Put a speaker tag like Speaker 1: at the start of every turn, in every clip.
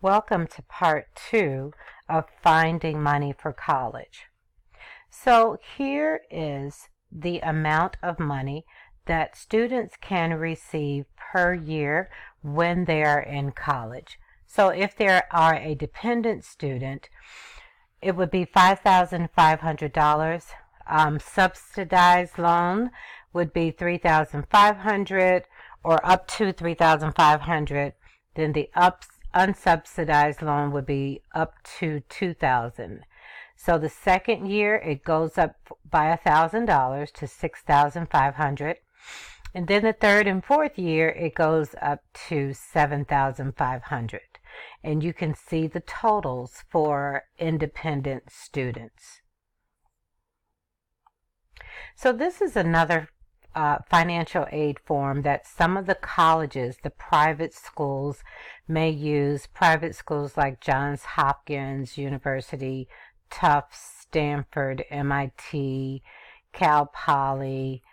Speaker 1: Welcome to part 2 of Finding Money for College. So here is the amount of money that students can receive per year when they are in college. So if they are a dependent student, it would be $5,500. Subsidized loan would be $3,500 or up to $3,500. Then the unsubsidized loan would be up to $2,000. So the second year it goes up by $1,000 to $6,500, and then the third and fourth year it goes up to $7,500. And you can see the totals for independent students. So this is another financial aid form that some of the colleges, the private schools, may use. Private schools like Johns Hopkins University, Tufts, Stanford, MIT, Cal Poly,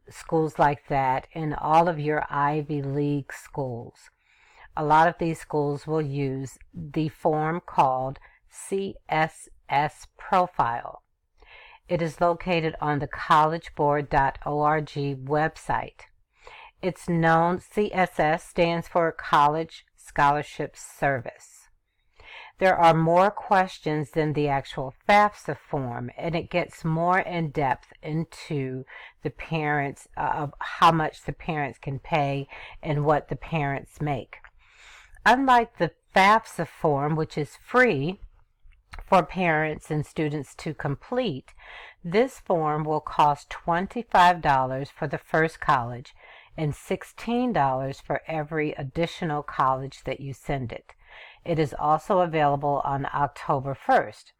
Speaker 1: schools like that, and all of your Ivy League schools. A lot of these schools will use the form called CSS Profile. It is located on the collegeboard.org website. It's known, CSS stands for College Scholarship Service. There are more questions than the actual FAFSA form, and it gets more in depth into the parents, of how much the parents can pay and what the parents make. Unlike the FAFSA form, which is free for parents and students to complete, this form will cost $25 for the first college and $16 for every additional college that you send it. It is also available on October 1st.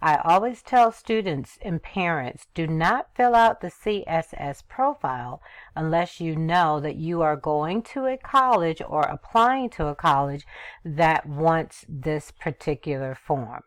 Speaker 1: I always tell students and parents, do not fill out the CSS profile unless you know that you are going to a college or applying to a college that wants this particular form.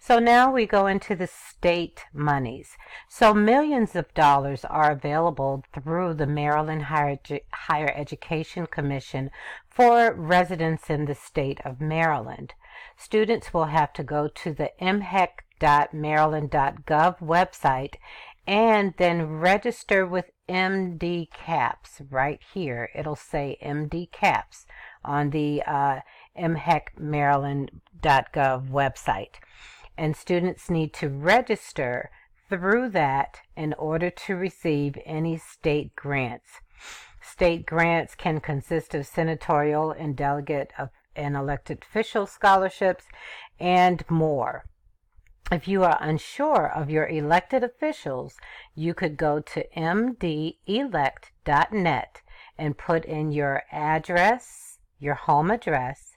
Speaker 1: So now we go into the state monies. So millions of dollars are available through the Maryland Higher Education Commission for residents in the state of Maryland. Students will have to go to the mhec.maryland.gov website and then register with MD CAPS. Right here, it'll say MD CAPS on the mhec.maryland.gov website. And students need to register through that in order to receive any state grants. State grants can consist of senatorial and delegate and elected official scholarships and more. If you are unsure of your elected officials, you could go to mdelect.net and put in your address, your home address,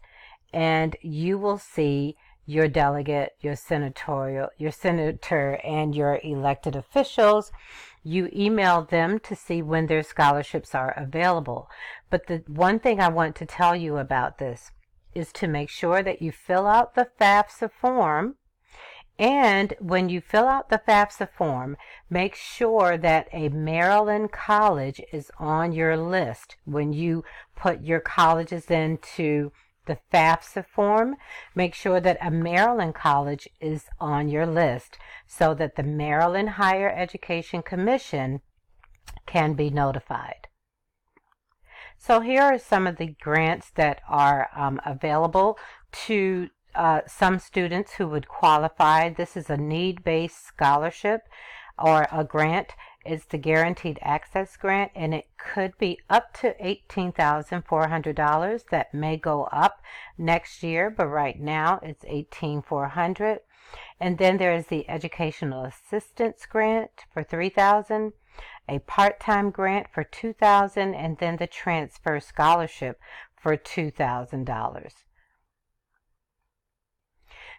Speaker 1: and you will see your delegate, your senator, and your elected officials. You email them to see when their scholarships are available. But the one thing I want to tell you about this is to make sure that you fill out the FAFSA form. And when you fill out the FAFSA form, make sure that a Maryland college is on your list. When you put your colleges into the FAFSA form, make sure that a Maryland college is on your list so that the Maryland Higher Education Commission can be notified. So here are some of the grants that are available to some students who would qualify. This is a need-based scholarship or a grant. It's the Guaranteed Access Grant, and it could be up to $18,400. That may go up next year, but right now it's $18,400. And then there is the Educational Assistance Grant for $3,000, a part-time grant for $2,000, and then the Transfer Scholarship for $2,000.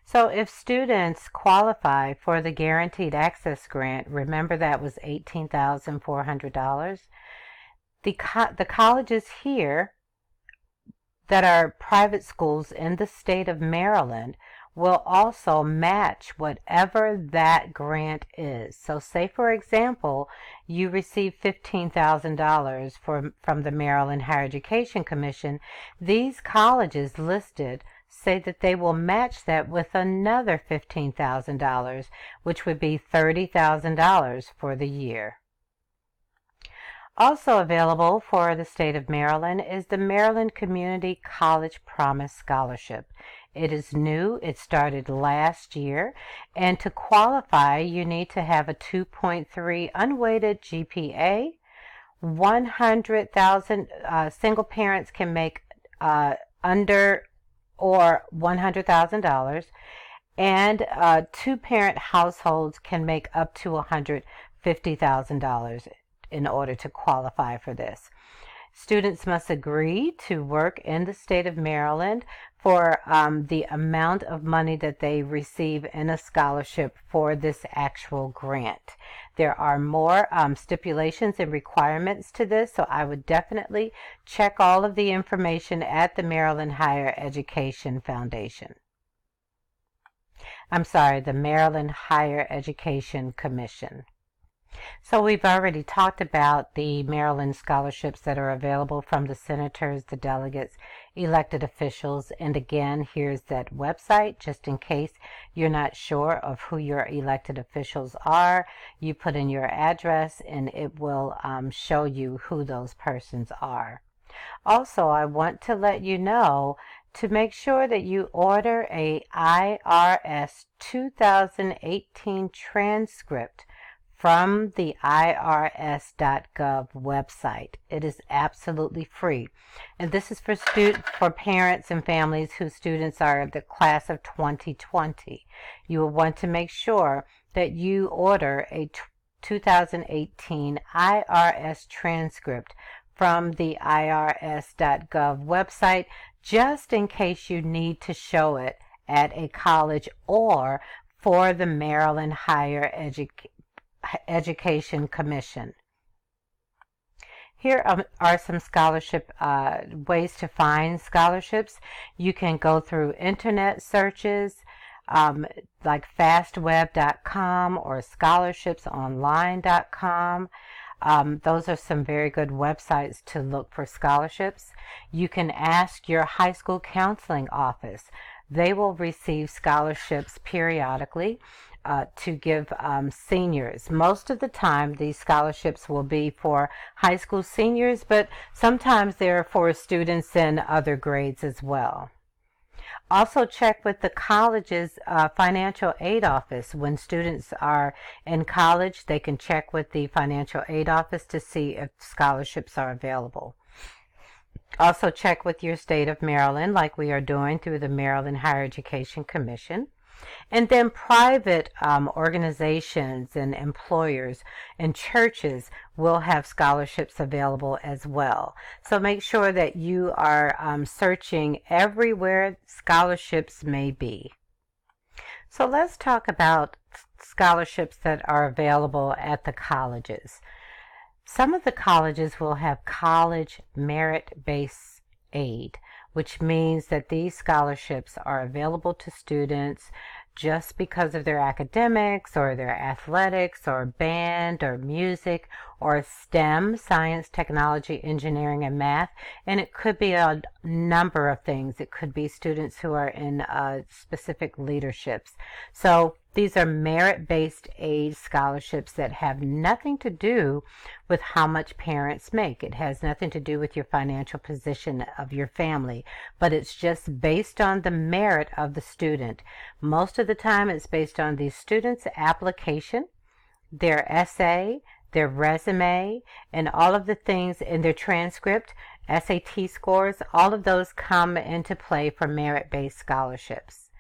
Speaker 1: So if students qualify for the Guaranteed Access Grant, remember that was $18,400. The colleges here that are private schools in the state of Maryland will also match whatever that grant is. So say, for example, you receive $15,000 from the Maryland Higher Education Commission. These colleges listed say that they will match that with another $15,000, which would be $30,000 for the year. Also available for the state of Maryland is the Maryland Community College Promise Scholarship. It is new. It started last year. And to qualify, you need to have a 2.3 unweighted GPA. 100,000 single parents can make under or $100,000, and two-parent households can make up to $150,000 in order to qualify for this. Students must agree to work in the state of Maryland for the amount of money that they receive in a scholarship for this actual grant. There are more stipulations and requirements to this, so I would definitely check all of the information at the Maryland Higher Education Foundation. I'm sorry, the Maryland Higher Education Commission. So we've already talked about the Maryland scholarships that are available from the senators, the delegates, elected officials, and again, here's that website just in case you're not sure of who your elected officials are. You put in your address and it will show you who those persons are. Also, I want to let you know to make sure that you order a IRS 2018 transcript from the irs.gov website. It is absolutely free. And this is for parents and families whose students are the class of 2020. You will want to make sure that you order a 2018 IRS transcript from the irs.gov website just in case you need to show it at a college or for the Maryland Higher Education Commission. Here are some scholarship ways to find scholarships. You can go through internet searches like fastweb.com or scholarshipsonline.com. Those are some very good websites to look for scholarships. You can ask your high school counseling office. They will receive scholarships periodically to give seniors. Most of the time, these scholarships will be for high school seniors, but sometimes they're for students in other grades as well. Also check with the college's financial aid office. When students are in college, they can check with the financial aid office to see if scholarships are available. Also check with your state of Maryland, like we are doing through the Maryland Higher Education Commission. And then private organizations and employers and churches will have scholarships available as well. So make sure that you are searching everywhere scholarships may be. So let's talk about scholarships that are available at the colleges. Some of the colleges will have college merit-based aid, which means that these scholarships are available to students just because of their academics or their athletics or band or music or STEM, science, technology, engineering, and math. And it could be a number of things. It could be students who are in specific leaderships. So these are merit-based aid scholarships that have nothing to do with how much parents make. It has nothing to do with your financial position of your family, but it's just based on the merit of the student. Most of the time it's based on the student's application, their essay, their resume, and all of the things in their transcript, SAT scores, all of those come into play for merit-based scholarships.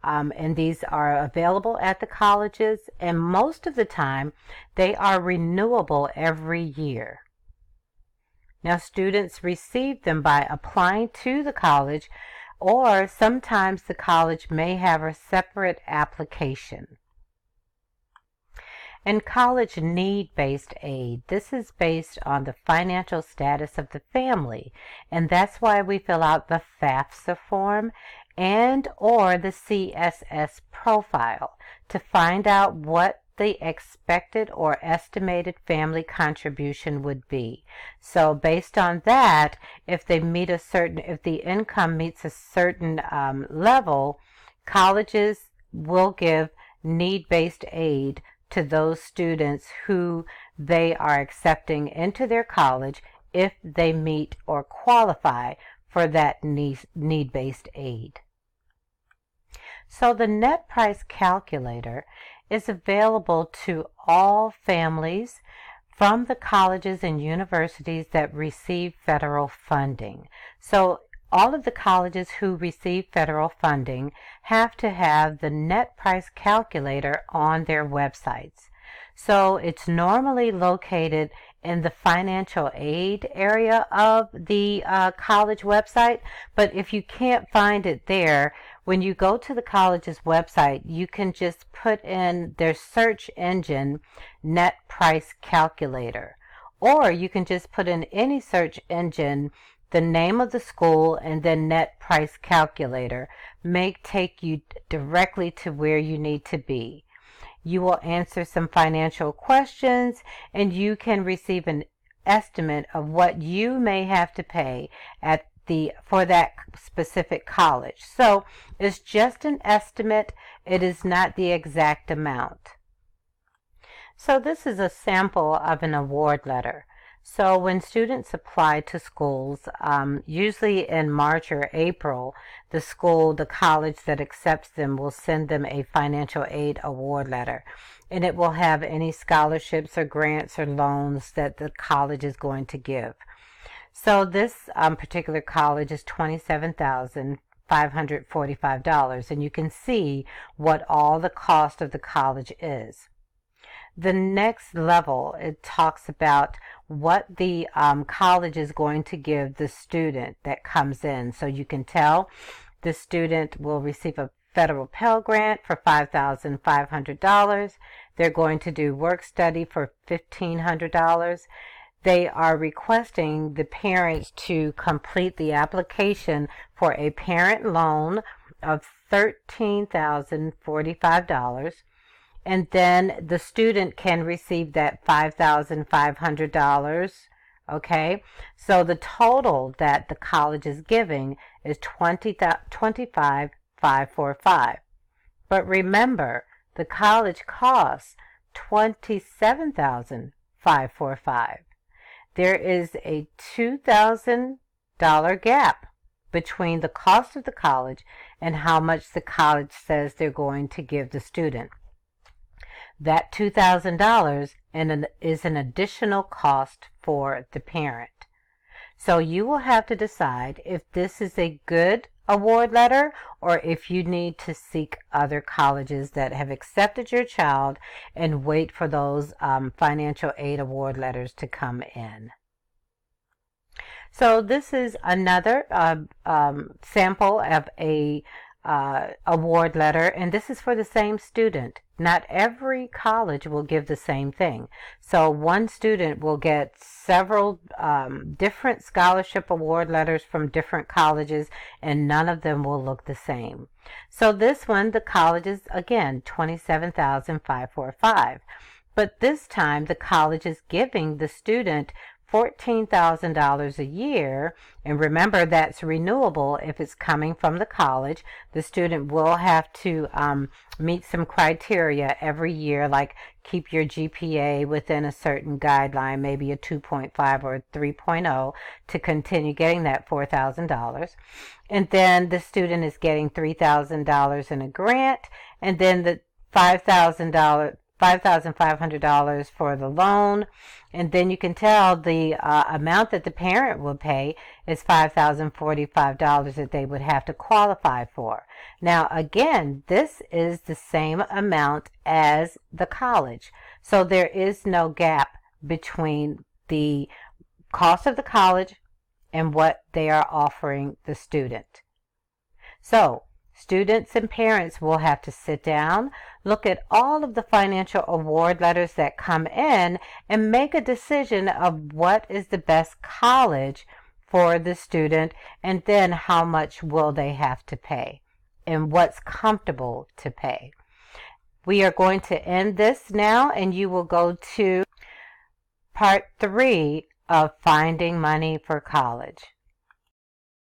Speaker 1: And these are available at the colleges, and most of the time they are renewable every year. Now, students receive them by applying to the college, or sometimes the college may have a separate application. And college need-based aid, this is based on the financial status of the family, and that's why we fill out the FAFSA form and or the CSS profile to find out what the expected or estimated family contribution would be. So based on that, if the income meets a certain level, colleges will give need-based aid to those students who they are accepting into their college if they meet or qualify for that need-based aid. So the net price calculator is available to all families from the colleges and universities that receive federal funding. So all of the colleges who receive federal funding have to have the net price calculator on their websites. So it's normally located in the financial aid area of the college website, but if you can't find it there, when you go to the college's website, you can just put in their search engine net price calculator, or you can just put in any search engine the name of the school and then net price calculator may take you directly to where you need to be. You will answer some financial questions and you can receive an estimate of what you may have to pay for that specific college. So it's just an estimate. It is not the exact amount. So this is a sample of an award letter. So when students apply to schools, usually in March or April, the college that accepts them will send them a financial aid award letter. And it will have any scholarships or grants or loans that the college is going to give. So this particular college is $27,545, and you can see what all the cost of the college is. The next level, it talks about what the college is going to give the student that comes in. So you can tell the student will receive a federal Pell Grant for $5,500. They're going to do work study for $1,500. They are requesting the parents to complete the application for a parent loan of $13,045. And then the student can receive that $5,500, okay? So the total that the college is giving is $25,545. But remember, the college costs $27,545. There is a $2,000 gap between the cost of the college and how much the college says they're going to give the student. That $2,000 is an additional cost for the parent. So you will have to decide if this is a good award letter or if you need to seek other colleges that have accepted your child and wait for those financial aid award letters to come in. So this is another sample of a award letter, and this is for the same student. Not every college will give the same thing. So one student will get several different scholarship award letters from different colleges, and none of them will look the same. So this one, the college is, again, $27,545. But this time, the college is giving the student $14,000 a year, and remember that's renewable if it's coming from the college. The student will have to meet some criteria every year, like keep your GPA within a certain guideline, maybe a 2.5 or a 3.0 to continue getting that $4,000. And then the student is getting $3,000 in a grant, and then the $5,500 for the loan, and then you can tell the amount that the parent will pay is $5,045 that they would have to qualify for. Now again, this is the same amount as the college, so there is no gap between the cost of the college and what they are offering the student. So Students and parents will have to sit down, look at all of the financial award letters that come in, and make a decision of what is the best college for the student, and then how much will they have to pay and what's comfortable to pay. We are going to end this now, and you will go to part 3 of Finding Money for College.